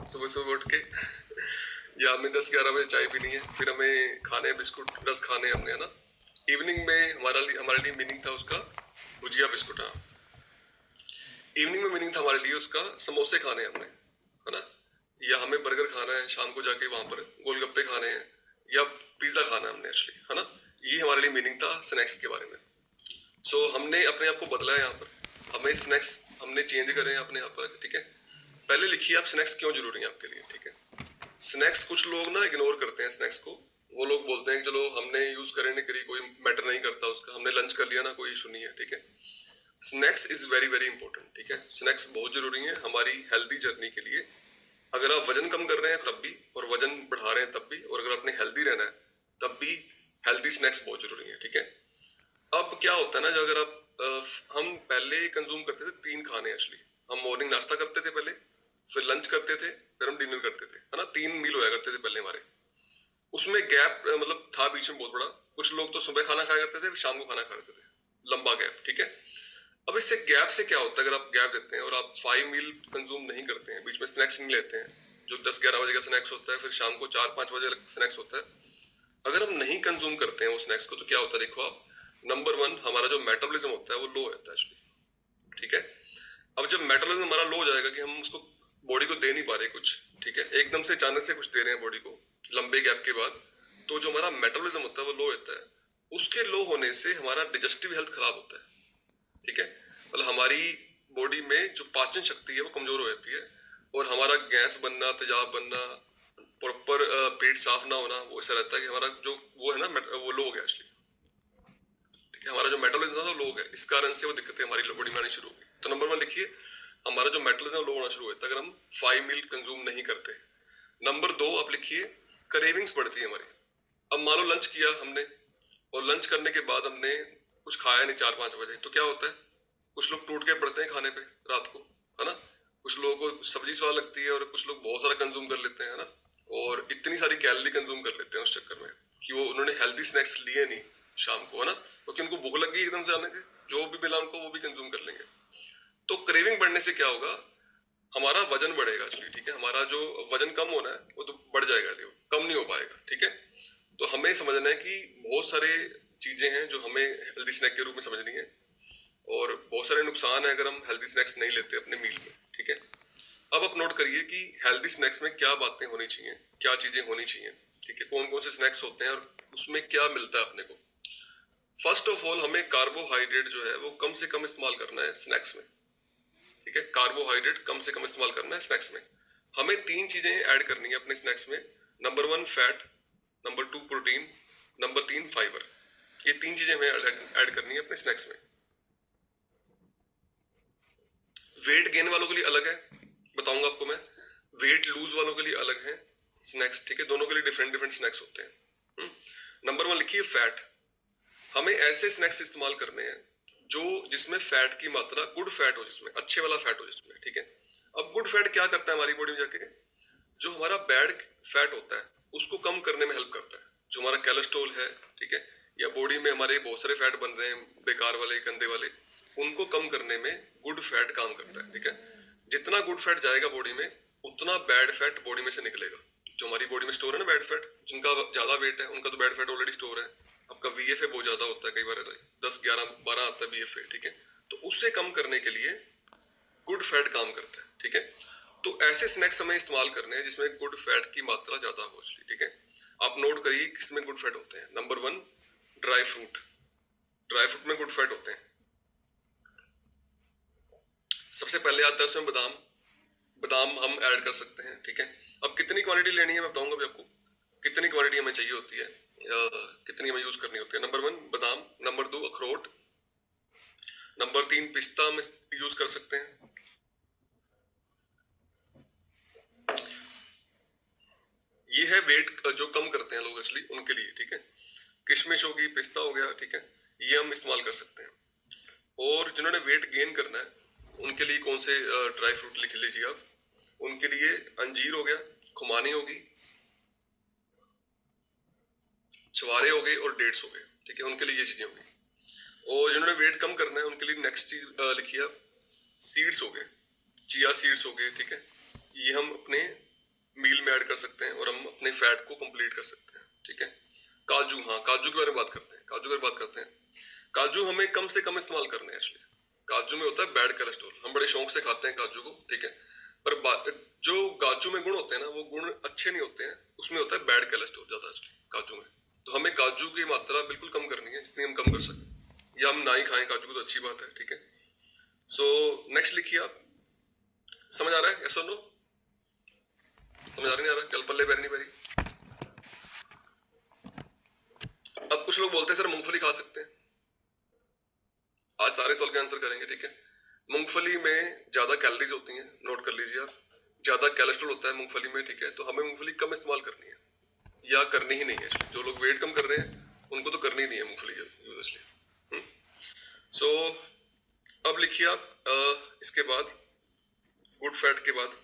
सुबह सुबह उठ के या हमें 10-11 बजे चाय पीनी है, फिर हमें खाने बिस्कुट रस खाने हमने, है ना। इवनिंग में हमारे लिए मीनिंग था उसका भुजिया बिस्कुट। हाँ, इवनिंग में मीनिंग था हमारे लिए उसका समोसे खाने हमने, है ना। या हमें बर्गर खाना है शाम को जाके वहां पर, गोलगप्पे खाने हैं, या पिज्जा खाना है हमने एक्चुअली, है ना। ये हमारे लिए मीनिंग था स्नैक्स के बारे में। सो हमने अपने आप को बदला है यहाँ पर, हमें स्नैक्स हमने चेंज करे हैं अपने यहाँ पर, ठीक है। पहले लिखिए आप स्नैक्स क्यों जरूरी है आपके लिए, ठीक है। स्नैक्स कुछ लोग ना इग्नोर करते हैं स्नैक्स को। वो लोग बोलते हैं कि चलो हमने यूज करे नहीं करी, कोई मैटर नहीं करता उसका, हमने लंच कर लिया ना, कोई इशू नहीं है, ठीक है। Snacks is very very important, ठीक है। स्नैक्स बहुत जरूरी है हमारी हेल्दी जर्नी के लिए। अगर आप वजन कम कर रहे हैं तब भी, और वजन बढ़ा रहे हैं तब भी, और अगर आपने हेल्दी रहना है तब भी हेल्दी स्नैक्स बहुत जरूरी है, ठीक है। अब क्या होता है ना, जो अगर आप हम पहले कंज्यूम करते थे 3 खाने एक्चुअली। हम मॉर्निंग नाश्ता करते थे पहले, फिर लंच करते थे, फिर हम डिनर करते थे, है ना। 3 मील होया करते थे पहले हमारे। उसमें गैप मतलब था बीच में बहुत बड़ा। कुछ लोग तो सुबह खाना खाया करते थे, फिर शाम को खाना खा लेते थे, लंबा गैप, ठीक है। अब इससे गैप से क्या होता है, अगर आप गैप देते हैं और आप 5 मील कंज्यूम नहीं करते हैं, बीच में स्नैक्स नहीं लेते हैं, जो 10-11 बजे का स्नैक्स होता है, फिर शाम को 4-5 बजे स्नैक्स होता है, अगर हम नहीं कंज्यूम करते हैं वो स्नैक्स को, तो क्या होता है देखो आप। नंबर 1, हमारा जो मेटाबॉलिज्म होता है वो लो होता है एक्चुअली, ठीक है। अब जब मेटाबॉलिज्म हमारा लो हो जाएगा कि हम उसको बॉडी को दे नहीं पा रहे कुछ, ठीक है, एकदम से अचानक से कुछ दे रहे हैं बॉडी को लंबे गैप के बाद, तो जो हमारा मेटाबॉलिज्म होता है वो लो होता है। उसके लो होने से हमारा डिजेस्टिव हेल्थ खराब होता है, ठीक है। मतलब हमारी बॉडी में जो पाचन शक्ति है वो कमजोर हो जाती है, और हमारा गैस बनना, तेजाब बनना, प्रॉपर पेट साफ ना होना, वो ऐसा रहता है कि हमारा जो वो है ना वो लो हो गया एक्चुअली, ठीक है। हमारा जो मेटाबॉलिज्म था वो लो हो गया, इस कारण से वो दिक्कतें हमारी बॉडी में आनी शुरू होगी। तो नंबर 1 लिखिए, हमारा जो मेटाबॉलिज्म लो होना शुरू होता है अगर हम 5 मील कंज्यूम नहीं करते। नंबर 2 आप लिखिए, क्रेविंग्स बढ़ती है हमारी। अब मान लो लंच किया हमने, और लंच करने के बाद हमने कुछ खाया नहीं 4-5 बजे, तो क्या होता है, कुछ लोग टूट के पड़ते हैं खाने पे रात को, है ना। कुछ लोगों को सब्जी स्वाद लगती है, और कुछ लोग बहुत सारा कंज्यूम कर लेते हैं, है ना। और इतनी सारी कैलोरी कंज्यूम कर लेते हैं उस चक्कर में कि वो उन्होंने हेल्दी स्नैक्स लिए नहीं शाम को, है ना, क्योंकि उनको भूख लग गई एकदम से, आने के जो भी मिला उनको वो भी कंज्यूम कर लेंगे। तो क्रेविंग बढ़ने से क्या होगा, हमारा वजन बढ़ेगा एक्चुअली, ठीक है। हमारा जो वजन कम होना है वो तो बढ़ जाएगा, वो कम नहीं हो पाएगा, ठीक है। तो हमें समझना है कि बहुत सारे चीजें हैं जो हमें हेल्दी स्नैक के रूप में समझनी है, और बहुत सारे नुकसान है अगर हम हेल्दी स्नैक्स नहीं लेते अपने मील में, ठीक है। अब आप नोट करिए कि हेल्दी स्नैक्स में क्या बातें होनी चाहिए, क्या चीजें होनी चाहिए, ठीक है। कौन कौन से स्नैक्स होते हैं और उसमें क्या मिलता है अपने को। फर्स्ट ऑफ ऑल, हमें कार्बोहाइड्रेट जो है वो कम से कम इस्तेमाल करना है स्नैक्स में, ठीक है। कार्बोहाइड्रेट कम से कम इस्तेमाल करना है स्नैक्स में। हमें 3 चीजें ऐड करनी है अपने स्नैक्स में। Number 1 fat, number 2 protein, number 3 fibre. ये 3 चीजें हमें ऐड करनी है अपने स्नैक्स में। वेट गेन वालों के लिए अलग है, बताऊंगा आपको मैं। वेट लूज वालों के लिए अलग है स्नैक्स, ठीक है। दोनों के लिए डिफरेंट डिफरेंट स्नैक्स होते हैं। नंबर 1 लिखिए फैट। हमें ऐसे स्नैक्स इस्तेमाल करने हैं जो जिसमें फैट की मात्रा गुड फैट हो, जिसमें अच्छे वाला फैट हो जिसमें, ठीक है। अब गुड फैट क्या करता है हमारी बॉडी में जाके, जो हमारा बैड फैट होता है उसको कम करने में हेल्प करता है। जो हमारा कोलेस्ट्रॉल है, ठीक है, या बॉडी में हमारे बहुत सारे फैट बन रहे हैं बेकार वाले गंदे वाले, उनको कम करने में गुड फैट काम करता है, ठीक है। जितना गुड फैट जाएगा बॉडी में, उतना बैड फैट बॉडी में से निकलेगा। जो हमारी बॉडी में स्टोर है ना बैड फैट, जिनका ज्यादा वेट है उनका तो बैड फैट ऑलरेडी स्टोर है। आपका वीएफए बहुत ज्यादा होता है, कई बार 10-11-12 आता है बीएफए, ठीक है। तो उससे कम करने के लिए गुड फैट काम करता है, ठीक है। तो ऐसे स्नैक्स हमें इस्तेमाल करने हैं जिसमें गुड फैट की मात्रा ज्यादा हो, ठीक है। आप नोट करिए किसमें गुड फैट होते हैं। Number 1 dry fruit. Dry fruit में गुड फैट होते हैं। सबसे पहले आता है उसमें बादाम। बादाम हम ऐड कर सकते हैं, ठीक है। अब कितनी क्वांटिटी लेनी है मैं बताऊंगा भी आपको, कितनी क्वांटिटी हमें चाहिए होती है, कितनी हमें यूज करनी होती है। नंबर 1 बादाम, नंबर 2 अखरोट, नंबर 3 पिस्ता हम यूज कर सकते हैं। ये है वेट जो कम करते हैं लोग एक्चुअली उनके लिए, ठीक है। किशमिश होगी, पिस्ता हो गया, ठीक है, ये हम इस्तेमाल कर सकते हैं। और जिन्होंने वेट गेन करना है उनके लिए कौन से ड्राई फ्रूट लिख लीजिए आप। उनके लिए अंजीर हो गया, खुमानी होगी, छुआरे हो गए, और डेट्स हो गए, ठीक है। उनके लिए ये चीजें होंगी। और जिन्होंने वेट कम करना है उनके लिए नेक्स्ट चीज लिखिए आप, सीड्स हो गए, चिया सीड्स हो गए, ठीक है। ये हम अपने मील में ऐड कर सकते हैं और हम अपने फैट को कंप्लीट कर सकते हैं, ठीक है। काजू, हाँ काजू के बारे में बात करते हैं, काजू के बारे में बात करते हैं। काजू हमें कम से कम इस्तेमाल करने हैं एक्चुअली। काजू में होता है बैड कोलेस्ट्रॉल, हम बड़े शौक से खाते हैं काजू को, ठीक है। पर जो काजू में गुण होते हैं ना, वो गुण अच्छे नहीं होते हैं, उसमें होता है बैड कोलेस्ट्रॉल ज्यादा एक्चुअली काजू में। तो हमें काजू की मात्रा बिल्कुल कम करनी है, जितनी हम कम कर सकें, या हम ना ही खाएं काजू को तो अच्छी बात है, ठीक है। सो नेक्स्ट लिखिए आप। समझ आ रहा है, यस और नो? समझ आ रही नहीं आ रहा? कल पल्ले पैर नहीं पैरी। अब कुछ लोग बोलते हैं सर मूंगफली खा सकते हैं। आज सारे सवाल के आंसर करेंगे, ठीक है। मूंगफली में ज्यादा कैलोरीज होती हैं, नोट कर लीजिए आप। ज्यादा कोलेस्ट्रॉल होता है मूंगफली में, ठीक है। तो हमें मूंगफली कम इस्तेमाल करनी है, या करनी ही नहीं है। जो लोग वेट कम कर रहे हैं उनको तो करनी ही नहीं है मूंगफली यूज, इसलिए। सो अब लिखिए आप इसके बाद, गुड फैट के बाद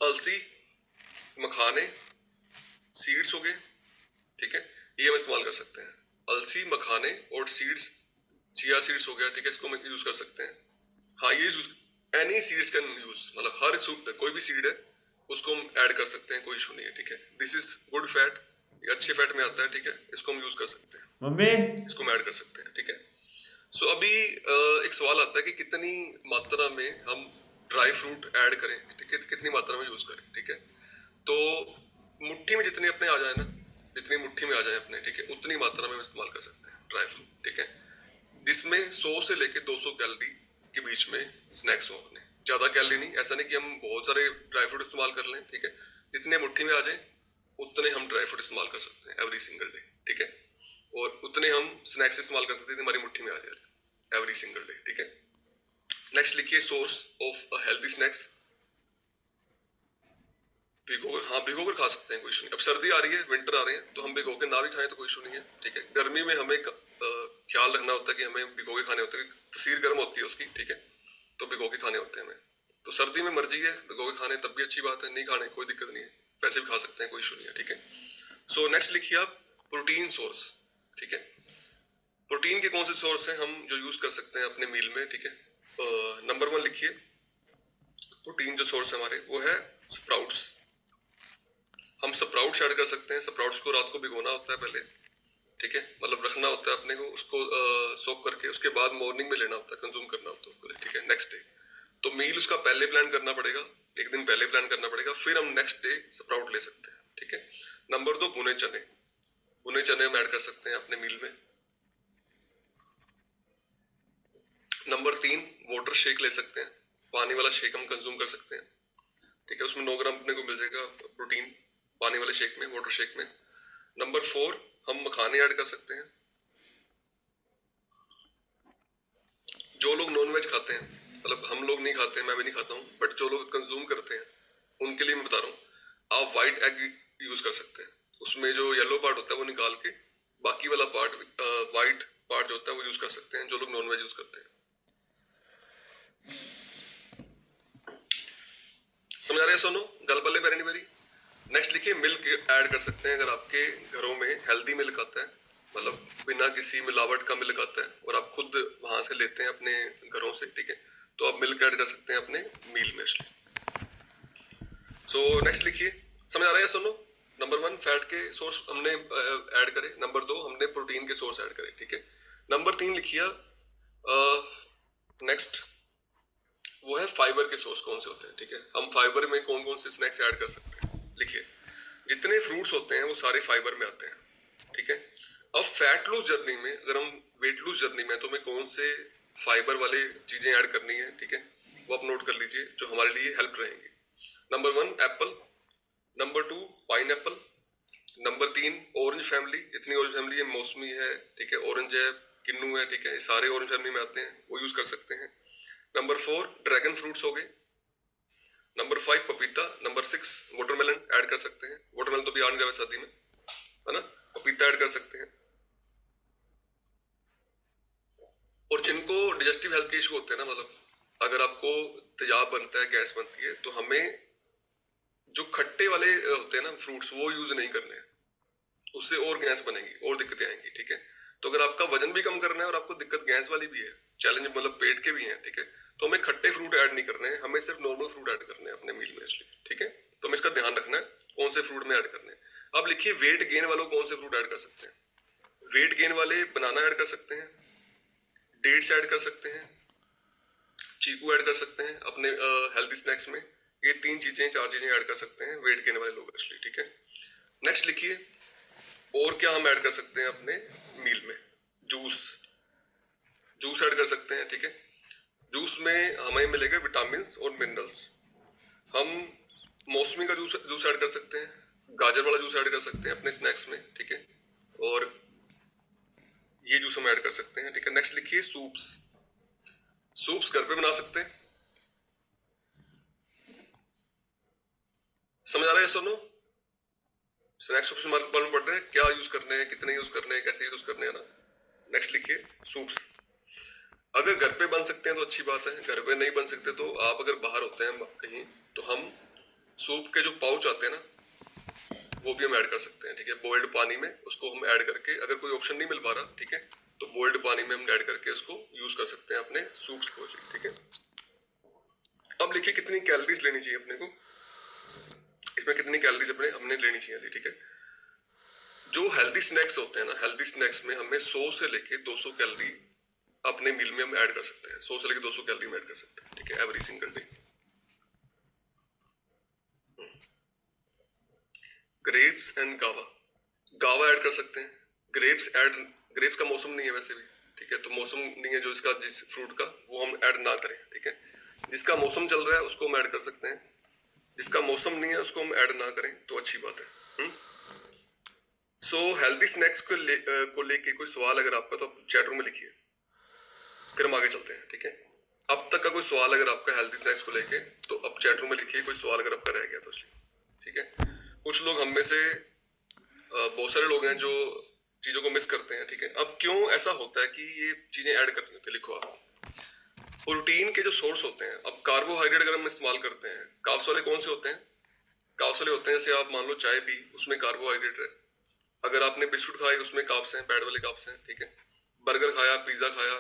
अलसी, मखाने, सीड्स हो गए, ठीक है। ये हम इस्तेमाल कर सकते हैं। अलसी, मखाने और सीड्स, चिया सीड्स हो गया, ठीक है। इसको हम यूज कर सकते हैं। हाँ ये एनी सीड्स कैन यूज, मतलब हर कोई भी सीड है उसको हम ऐड कर सकते हैं, कोई इशू नहीं है, ठीक है। दिस इज गुड फैट, ये अच्छे फैट में आता है, ठीक है। इसको हम यूज कर सकते हैं, मम्मी इसको हम ऐड कर सकते हैं, ठीक है। सो अभी एक सवाल आता है कि कितनी मात्रा में हम ड्राई फ्रूट ऐड करें, ठीक है, कितनी मात्रा में यूज करें, ठीक है। तो मुट्ठी में जितने अपने आ जाए ना, जितनी मुट्ठी में आ जाए अपने, ठीक है, उतनी मात्रा में हम इस्तेमाल कर सकते हैं ड्राई फ्रूट, ठीक है। जिसमें 100 से लेके 200 कैलोरी के बीच में स्नैक्स हो अपने, ज्यादा कैलोरी नहीं। ऐसा नहीं कि हम बहुत सारे ड्राई फ्रूट इस्तेमाल कर लें, ठीक है। जितने मुट्ठी में आ जाए उतने हम ड्राई फ्रूट इस्तेमाल कर सकते हैं एवरी सिंगल डे, ठीक है। और उतने हम स्नैक्स इस्तेमाल कर सकते हैं हमारी मुट्ठी में आ जाए एवरी सिंगल डे, ठीक है। नेक्स्ट लिखिए source of a healthy snacks. भिगोकर, हाँ भिगोकर खा सकते हैं, कोई इशू नहीं। अब सर्दी आ रही है, विंटर आ रहे हैं, तो हम भिगो के ना भी खाएं तो कोई इशू नहीं है, ठीक है। गर्मी में हमें ख्याल रखना होता है कि हमें भिगो के खाने होते हैं, तसीर गर्म होती है उसकी, ठीक है। तो भिगो के खाने होते हैं हमें। तो सर्दी में मर्जी है, भिगो के खाने तब भी अच्छी बात है, नहीं खाने कोई दिक्कत नहीं है, वैसे भी खा सकते हैं, कोई इशू नहीं है, ठीक है। सो नेक्स्ट लिखिए आप प्रोटीन सोर्स, ठीक है। प्रोटीन के कौन से सोर्स हैं हम जो यूज कर सकते हैं अपने मील में, ठीक है। नंबर 1 लिखिए, प्रोटीन जो सोर्स है हमारे वो है स्प्राउट्स। हम स्प्राउट्स ऐड कर सकते हैं। स्प्राउट्स को रात को भिगोना होता है पहले, ठीक है, मतलब रखना होता है अपने को, उसको सोक करके उसके बाद मॉर्निंग में लेना होता है, कंज्यूम करना होता है उसको, ठीक है, नेक्स्ट डे। तो मील उसका पहले प्लान करना पड़ेगा, एक दिन पहले प्लान करना पड़ेगा, फिर हम नेक्स्ट डे स्प्राउट ले सकते हैं, ठीक है। नंबर 2 भुने चने, भुने चने हम ऐड कर सकते हैं अपने मील में। नंबर 3 वाटर शेक ले सकते हैं, पानी वाला शेक हम कंज्यूम कर सकते हैं, ठीक है। उसमें 9 ग्राम अपने को मिल जाएगा प्रोटीन पानी वाले शेक में, वाटर शेक में। नंबर 4 हम मखाने ऐड कर सकते हैं। जो लोग नॉनवेज खाते हैं, मतलब हम लोग नहीं खाते हैं, मैं भी नहीं खाता हूँ, बट जो लोग कंज्यूम करते हैं उनके लिए मैं बता रहा हूँ, आप वाइट एग यूज कर सकते हैं। उसमें जो येलो पार्ट होता है वो निकाल के बाकी वाला पार्ट, वाइट पार्ट जो होता है वो यूज कर सकते हैं, जो लोग नॉनवेज यूज करते हैं। समझ आ रहा है सोनो? गल पल्ले पैरी नहीं पैरी। नेक्स्ट लिखिए मिल्क ऐड कर सकते हैं। अगर आपके घरों में हेल्दी मिल्क आता है, मतलब बिना किसी मिलावट का मिल्क आता है और आप खुद वहां से लेते हैं अपने घरों से, ठीक है, तो आप मिल्क ऐड कर सकते हैं अपने मील में। सो नेक्स्ट लिखिए, समझ आ रहा है सोनो? नंबर 1 फैट के सोर्स हमने ऐड करे, नंबर 2 हमने प्रोटीन के सोर्स ऐड करे, ठीक है। नंबर 3 लिखिए नेक्स्ट, वो है फाइबर के सोर्स कौन से होते हैं, ठीक है। हम फाइबर में कौन कौन से स्नैक्स ऐड कर सकते हैं, लिखिए। जितने फ्रूट्स होते हैं वो सारे फाइबर में आते हैं, ठीक है। अब फैट लूज जर्नी में, अगर हम वेट लूज जर्नी में, तो हमें कौन से फाइबर वाले चीजें ऐड करनी है, ठीक है, वो आप नोट कर लीजिए जो हमारे लिए हेल्प रहेंगी। Number 1 Apple, number 2 pine Apple, number 3 orange family, जितनी ऑरेंज फैमिली है, मौसमी है, ठीक है, ऑरेंज है, किन्नू है, ठीक है, ये सारे ऑरेंज फैमिली में आते हैं, वो यूज कर सकते हैं। नंबर 4 ड्रैगन फ्रूट्स हो गए। नंबर 5 पपीता। नंबर 6 वाटरमेलन ऐड कर सकते हैं। वाटरमेलन तो भी आ नहीं रहा शादी में, है ना, पपीता ऐड कर सकते हैं। और जिनको डिजेस्टिव हेल्थ के इशू होते हैं ना, मतलब अगर आपको तेजाब बनता है, गैस बनती है, तो हमें जो खट्टे वाले होते हैं ना फ्रूट्स, वो यूज नहीं करने हैं, उससे और गैस बनेगी और दिक्कतें आएंगी, ठीक है। तो अगर आपका वजन भी कम करना है और आपको दिक्कत गैस वाली भी है, चैलेंज मतलब पेट के भी हैं, ठीक है, तो हमें खट्टे फ्रूट ऐड नहीं करने हैं, हमें सिर्फ नॉर्मल फ्रूट ऐड करने हैं अपने मील में इसलिए, ठीक है। तो हमें इसका ध्यान रखना है कौन से फ्रूट में ऐड करने हैं। अब लिखिए वेट गेन वालों कौन से फ्रूट ऐड कर सकते हैं। वेट गेन वाले बनाना ऐड कर सकते हैं, डेट्स ऐड कर सकते हैं, चीकू ऐड कर सकते हैं अपने हेल्दी स्नैक्स में। ये 3 चीजें 4 चीजें ऐड कर सकते हैं वेट गेन वाले लोग इसलिए, ठीक है। नेक्स्ट लिखिए और क्या हम ऐड कर सकते हैं अपने मील में। जूस, जूस ऐड कर सकते हैं, ठीक है। जूस में हमें मिलेगा विटामिन और मिनरल्स। हम मौसमी का जूस जूस ऐड कर सकते हैं, गाजर वाला जूस ऐड कर सकते हैं अपने स्नैक्स में, ठीक है। और ये जूस हम ऐड कर सकते हैं, ठीक है। नेक्स्ट लिखिए सूप्स। सूप्स घर पे बना सकते हैं। समझ आ रहा है सुनो? स्नैक्स सूप्स मालूम पड़ रहे हैं क्या यूज करने हैं, कितने यूज करने हैं, कैसे यूज करने हैं ना। नेक्स्ट लिखिए सूप्स। अगर घर पे बन सकते हैं तो अच्छी बात है, घर पे नहीं बन सकते तो आप अगर बाहर होते हैं कहीं तो हम सूप के जो पाउच आते हैं ना वो भी हम ऐड कर सकते हैं, ठीक है। बॉइल्ड पानी में उसको हम ऐड करके, अगर कोई ऑप्शन नहीं मिल पा रहा, ठीक है, तो बॉइल्ड पानी में हम ऐड करके उसको यूज कर सकते हैं अपने सूप्स को, ठीक है। अब लिखिए कितनी कैलोरीज लेनी चाहिए अपने को, इसमें कितनी कैलोरीज अपने हमने लेनी चाहिए, ठीक है। जो हेल्दी स्नैक्स होते हैं ना, हेल्दी स्नैक्स में हमें 100 से लेके 200 कैलोरी अपने मील में हम ऐड कर सकते हैं। 100 से लेके 200 कैलोरी में ऐड कर सकते हैं, ठीक है, every single day. Grapes and गावा, गावा ऐड कर सकते हैं। ग्रेप्स का मौसम नहीं है वैसे भी, ठीक है, तो मौसम नहीं है जो इसका जिस फ्रूट का वो हम ऐड ना करें, ठीक है। जिसका मौसम चल रहा है उसको हम ऐड कर सकते हैं, जिसका मौसम नहीं है उसको हम ऐड ना करें तो अच्छी बात है। सो हेल्दी स्नैक्स को लेके कोई सवाल अगर आपका तो आप चैट रूम में लिखिए, फिर हम आगे चलते हैं, ठीक है। अब तक का कोई सवाल अगर आपका हेल्दी स्नैक्स को लेके तो अब चैट रूम में लिखिए, कोई सवाल अगर आपका रह गया तो इसलिए, ठीक है। कुछ लोग हम में से बहुत सारे लोग हैं जो चीजों को मिस करते हैं, ठीक है। अब क्यों ऐसा होता है कि ये चीजें ऐड करनी होती है, लिखो आप। प्रोटीन के जो सोर्स होते हैं, अब कार्बोहाइड्रेट अगर हम इस्तेमाल करते हैं, कार्ब्स वाले कौन से होते हैं? कार्ब्स वाले होते हैं जैसे आप मान लो चाय पी, उसमें कार्बोहाइड्रेट है। अगर आपने बिस्कुट खाए उसमें कार्ब्स हैं, बैड वाले कार्ब्स हैं, ठीक है। बर्गर खाया, पिज्जा खाया,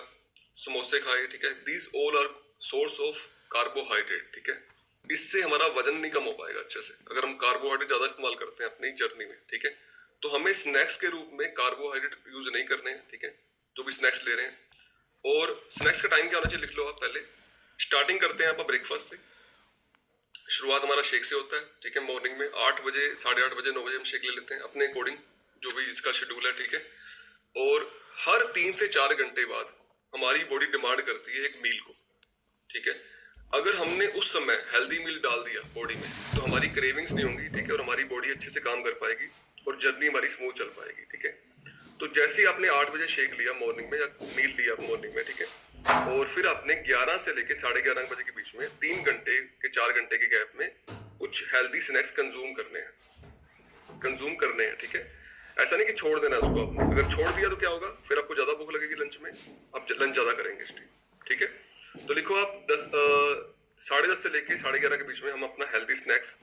समोसे खाए, ठीक है, these all are source of carbohydrate, ठीक है। इससे हमारा वजन नहीं कम हो पाएगा अच्छे से अगर हम कार्बोहाइड्रेट ज्यादा इस्तेमाल करते हैं अपनी जर्नी में, ठीक है। तो हमें स्नैक्स के रूप में कार्बोहाइड्रेट यूज नहीं करने हैं, ठीक है, जो भी स्नैक्स ले रहे हैं। और स्नैक्स का टाइम क्या होना चाहिए लिख लो आप पहले। स्टार्टिंग करते हैं आप ब्रेकफास्ट से, शुरुआत हमारा शेक से होता है, ठीक है। मॉर्निंग में 8 बजे, 8:30 बजे, 9 बजे हम शेक ले लेते हैं अपने अकॉर्डिंग, जो भी इसका शेड्यूल है, ठीक है। और हर 3 से 4 घंटे बाद हमारी बॉडी डिमांड करती है एक मील को, ठीक है। अगर हमने उस समय हेल्दी मील डाल दिया बॉडी में तो हमारी क्रेविंग्स नहीं होंगी, ठीक है, और हमारी बॉडी अच्छे से काम कर पाएगी और जर्नी हमारी स्मूथ चल पाएगी, ठीक है। तो जैसे ही आपने 8 बजे शेक लिया मॉर्निंग में या मील लिया मॉर्निंग में, ठीक है, और फिर आपने 11 से लेके 11:30 बजे के बीच में 3 घंटे के 4 घंटे के गैप में कुछ हेल्दी स्नैक्स कंज्यूम करने हैं, ठीक है। ऐसा नहीं कि छोड़ देना उसको आपने, अगर छोड़ दिया तो क्या होगा, फिर आपको ज्यादा भूख लगेगी लंच में, आप लंच ज्यादा करेंगे इसलिए, ठीक है। तो लिखो आप 10 से लेके 11:30 के बीच में हम अपना healthy snacks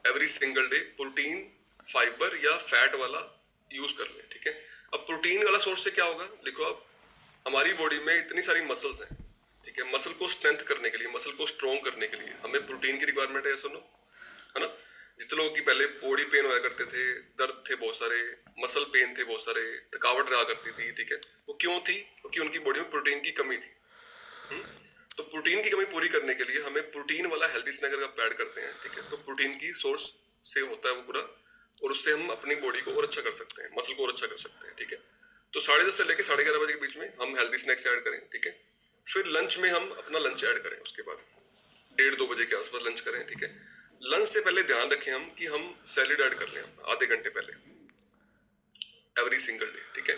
every single day protein, fibre या फैट वाला यूज कर लें, ठीक है। अब प्रोटीन वाला सोर्स से क्या होगा, लिखो आप, हमारी बॉडी में इतनी सारी मसल्स हैं, ठीक है। मसल को स्ट्रेंथ करने के लिए, मसल को स्ट्रॉन्ग करने के लिए हमें प्रोटीन की रिक्वायरमेंट है, सुनो, है ना। जितने लोगों की पहले बॉडी पेन होया करते थे, दर्द थे बहुत सारे, मसल पेन थे बहुत सारे, थकावट रहा करती थी, ठीक है, वो क्यों थी? क्योंकि उनकी बॉडी में प्रोटीन की कमी थी। तो प्रोटीन की कमी पूरी करने के लिए हमें प्रोटीन वाला हेल्दी स्नैक अगर आप ऐड करते हैं, ठीक है, तो प्रोटीन की सोर्स से होता है वो पूरा, और उससे हम अपनी बॉडी को और अच्छा कर सकते हैं, मसल को और अच्छा कर सकते हैं, ठीक है। तो 10:30 से लेकर 11:30 बजे के बीच में हम हेल्दी स्नैक्स ऐड करें, ठीक है। फिर लंच में हम अपना लंच ऐड करें, उसके बाद 1:30-2 बजे के आसपास लंच करें, ठीक है। लंच से पहले ध्यान रखें हम कि हम सैलेड ऐड कर लें आधे घंटे पहले एवरी सिंगल डे, ठीक है।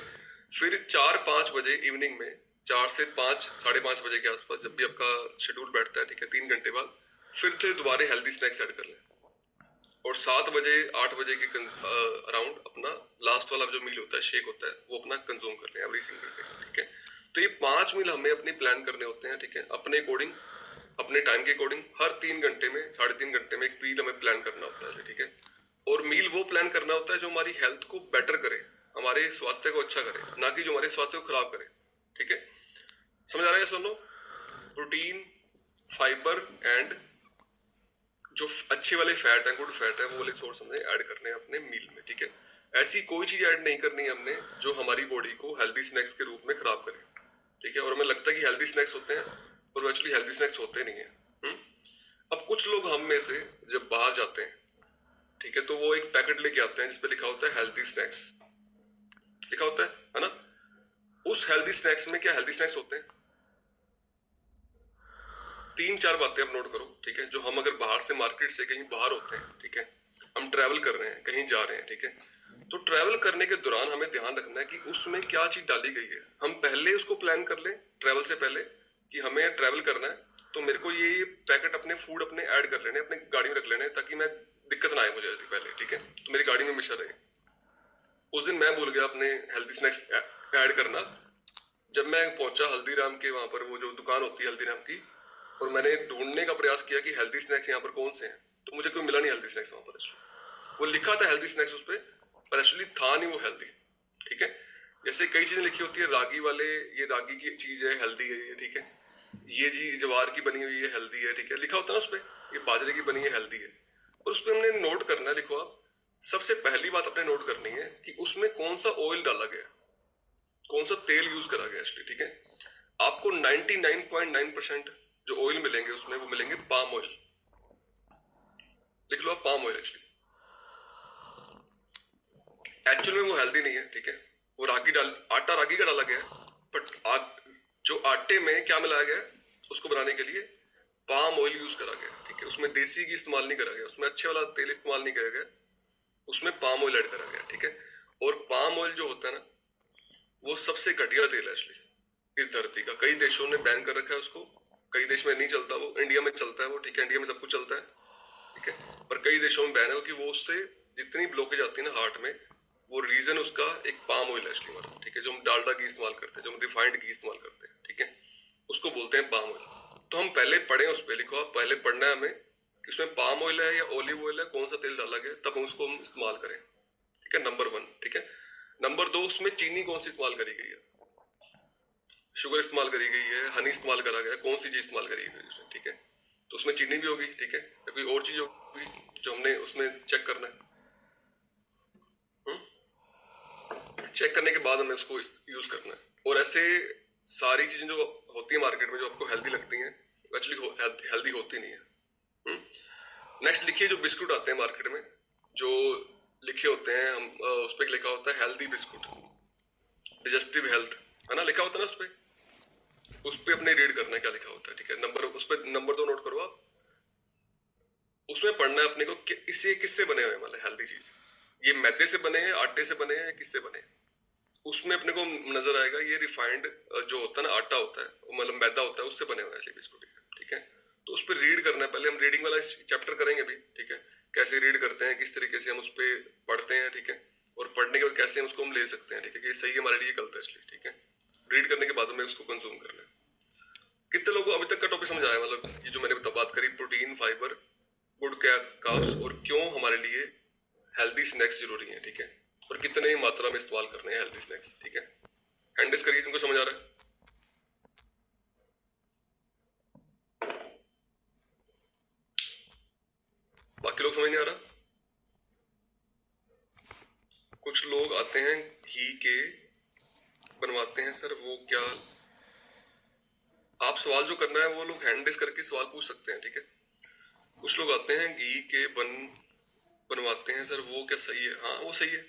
फिर 4-5 बजे इवनिंग में, 4 से 5, 5:30 बजे के आसपास जब भी आपका शेड्यूल बैठता है, ठीक है, 3 घंटे बाद फिर से दोबारा हेल्दी स्नैक्स ऐड कर लें। और 7 बजे 8 बजे के अराउंड अपना लास्ट वाला जो मील होता है, शेक होता है, वो अपना कंज्यूम कर लें एवरी सिंगल डे, ठीक है। तो ये 5 मील हमें अपने प्लान करने होते हैं, ठीक है, अपने अकॉर्डिंग, अपने टाइम के अकॉर्डिंग। हर 3 घंटे में, 3.5 घंटे में एक मील हमें प्लान करना होता है, ठीक है। और मील वो प्लान करना होता है जो हमारी हेल्थ को बेटर करे, हमारे स्वास्थ्य को अच्छा करे, ना कि जो हमारे स्वास्थ्य को खराब करे। ठीक है, समझ आ रहा है? सुनो, प्रोटीन, फाइबर एंड जो अच्छे वाले फैट है, गुड फैट है, वो वाले सोर्स हमने ऐड करने हैं अपने मील में। ठीक है, ऐसी कोई चीज ऐड नहीं करनी है हमने जो हमारी बॉडी को हेल्दी स्नैक्स के रूप में खराब करे। ठीक है, और हमें लगता है कि हेल्दी स्नैक्स होते हैं, और वो एक्चुअली हेल्दी स्नैक्स होते नहीं है। अब कुछ लोग हम में से जब बाहर जाते हैं, ठीक है, तो वो एक पैकेट लेके आते हैं जिसपे लिखा होता है हेल्दी स्नैक्स, लिखा होता है ना। उस हेल्दी स्नैक्स में क्या हेल्दी स्नैक्स होते हैं? 3-4 बातें आप नोट करो। ठीक है, जो हम अगर बाहर से मार्केट से कहीं बाहर होते हैं, ठीक है, हम ट्रैवल कर रहे हैं, कहीं जा रहे हैं, ठीक है, तो ट्रैवल करने के दौरान हमें ध्यान रखना है कि उसमें क्या चीज डाली गई है। हम पहले उसको प्लान कर लें ट्रैवल से पहले कि हमें ट्रैवल करना है, तो मेरे को ये पैकेट अपने फूड अपने ऐड कर लेने, अपने गाड़ी में रख लेने, ताकि मैं दिक्कत ना आए मुझे पहले। ठीक है, तो मेरी गाड़ी में हमेशा रहे। उस दिन मैं भूल गया अपने हेल्दी स्नैक्स ऐड करना। जब मैं पहुंचा हल्दीराम के वहां पर, वो जो दुकान होती है हल्दीराम की, और मैंने ढूंढने का प्रयास किया कि हेल्दी स्नैक्स यहाँ पर कौन से हैं, तो मुझे कोई मिला नहीं हेल्दी स्नैक्स वहां पर। वो लिखा था हेल्दी स्नैक्स उस पर, पर एक्चुअली था नहीं वो हेल्दी। ठीक है, जैसे कई चीजें लिखी होती है, रागी वाले, ये रागी की चीज है, हेल्दी है ये, ठीक है, ये जी जवार की बनी हुई है, हेल्दी है, ठीक है, लिखा होता है ना उस पर, ये बाजरे की बनी है, हेल्दी है। और उस पर हमने नोट करना है, लिखो आप, सबसे पहली बात अपने नोट करनी है कि उसमें कौन सा ऑयल डाला गया, कौन सा तेल यूज करा गया एक्चुअली। ठीक है, आपको 99.9% जो ऑयल मिलेंगे उसमें, वो मिलेंगे पाम ऑयल। लिख लो आप, पाम ऑयल। एक्चुअल में वो हेल्दी नहीं है। ठीक है, वो आटा रागी का डाला गया है, बट जो आटे में क्या मिलाया गया है उसको बनाने के लिए, पाम ऑयल यूज करा गया। ठीक है, उसमें देसी घी इस्तेमाल नहीं करा गया, उसमें अच्छे वाला तेल इस्तेमाल नहीं करा गया, उसमें पाम ऑयल ऐड करा गया। ठीक है, और पाम ऑयल जो होता है ना, वो सबसे घटिया तेल है एक्चुअली इस धरती का। कई देशों ने बैन कर रखा है उसको, कई देश में नहीं चलता वो, इंडिया में चलता है वो। ठीक है, इंडिया में सब कुछ चलता है। ठीक है, पर कई देशों में बैन है क्योंकि वो उससे जितनी ब्लॉकेज आती है ना हार्ट में, वो रीजन उसका एक पाम ऑयल है एक्चुअली हमारा। ठीक है, जो हम डालडा घी इस्तेमाल करते हैं, जो हम रिफाइंड घी इस्तेमाल करते हैं, ठीक है, उसको बोलते हैं पाम ऑयल। तो हम पहले पढ़े, उस पर लिखो आप, पहले पढ़ना है हमें कि उसमें पाम ऑयल है या ऑलिव ऑयल है, कौन सा तेल डाला गया, तब उसको हम इस्तेमाल करें। ठीक है, नंबर 1। ठीक है, नंबर 2, उसमें चीनी कौन सी इस्तेमाल करी गई है, शुगर इस्तेमाल करी गई है, हनी इस्तेमाल करा गया, कौन सी चीज इस्तेमाल करी गई उसमें। ठीक है, तो उसमें चीनी भी होगी, ठीक है, या कोई और चीज होगी जो हमने उसमें चेक करना है। चेक करने के बाद हमें उसको यूज करना है। और ऐसे सारी चीजें जो होती है मार्केट में, जो आपको हेल्दी लगती हैं, एक्चुअली हेल्दी होती नहीं है। नेक्स्ट लिखिए, जो बिस्कुट आते हैं मार्केट में, जो लिखे होते हैं, हम उस पर लिखा होता है हेल्दी बिस्कुट, डिजेस्टिव हेल्थ, है ना, लिखा होता है ना उस पर। उस पर अपने रीड करना है क्या लिखा होता है। ठीक है, उस पर नंबर 2 नोट करो आप। उसमें पढ़ना है अपने को कि इसे किससे बने हुए, मतलब हेल्दी चीज, ये मैदे से बने हैं, आटे से बने हैं, किससे बने हैं। उसमें अपने को नजर आएगा ये रिफाइंड जो होता है ना, आटा होता है, मतलब मैदा होता है, उससे बने हुए हैं बिस्कुट। ठीक है, तो उस पर रीड करना है पहले। हम रीडिंग वाला चैप्टर करेंगे भी। ठीक है, कैसे रीड करते हैं, किस तरीके से हम उस पर पढ़ते हैं। ठीक है, और पढ़ने के बाद कैसे हम उसको हम ले सकते हैं। ठीक है, कि सही है हमारे लिए, गलत है इसलिए। ठीक है, रीड करने के बाद हमें उसको कंज्यूम करना है। कितने लोगों को अभी तक का टॉपिक समझ आया, मतलब ये जो मैंने बात करी, प्रोटीन, फाइबर, गुड कार्ब्स, और क्यों हमारे लिए हेल्दी स्नैक्स जरूरी है। ठीक है, और कितने ही मात्रा में इस्तेमाल करने हैं हेल्दी स्नैक्स। ठीक है, हैंड करिए, तुमको समझ आ रहा है? बाकी लोग समझ नहीं आ रहा? कुछ लोग आते हैं घी के बनवाते हैं, सर वो क्या? आप सवाल जो करना है वो लोग हैंड रेस करके सवाल पूछ सकते हैं। ठीक है, कुछ लोग आते हैं घी के बनवाते हैं, सर वो क्या सही है? हाँ, वो सही है,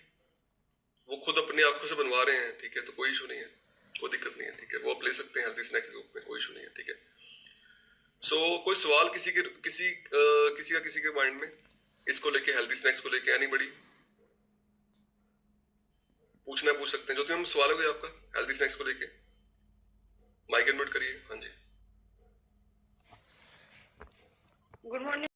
वो खुद अपनी आंखों से बनवा रहे हैं। ठीक है, तो कोई इशू नहीं है, कोई दिक्कत नहीं है। ठीक है, वो आप ले सकते हैं हेल्दी स्नैक्स के रूप में, कोई इशू नहीं है। ठीक है, सो कोई सवाल किसी के माइंड में इसको लेके, हेल्दी स्नैक्स को लेके, एनीबॉडी पूछ सकते हैं। जो तुम सवाल हो गया आपका हेल्दी स्नैक्स को लेके, माइक अनम्यूट करिए। हाँ जी, गुड मॉर्निंग।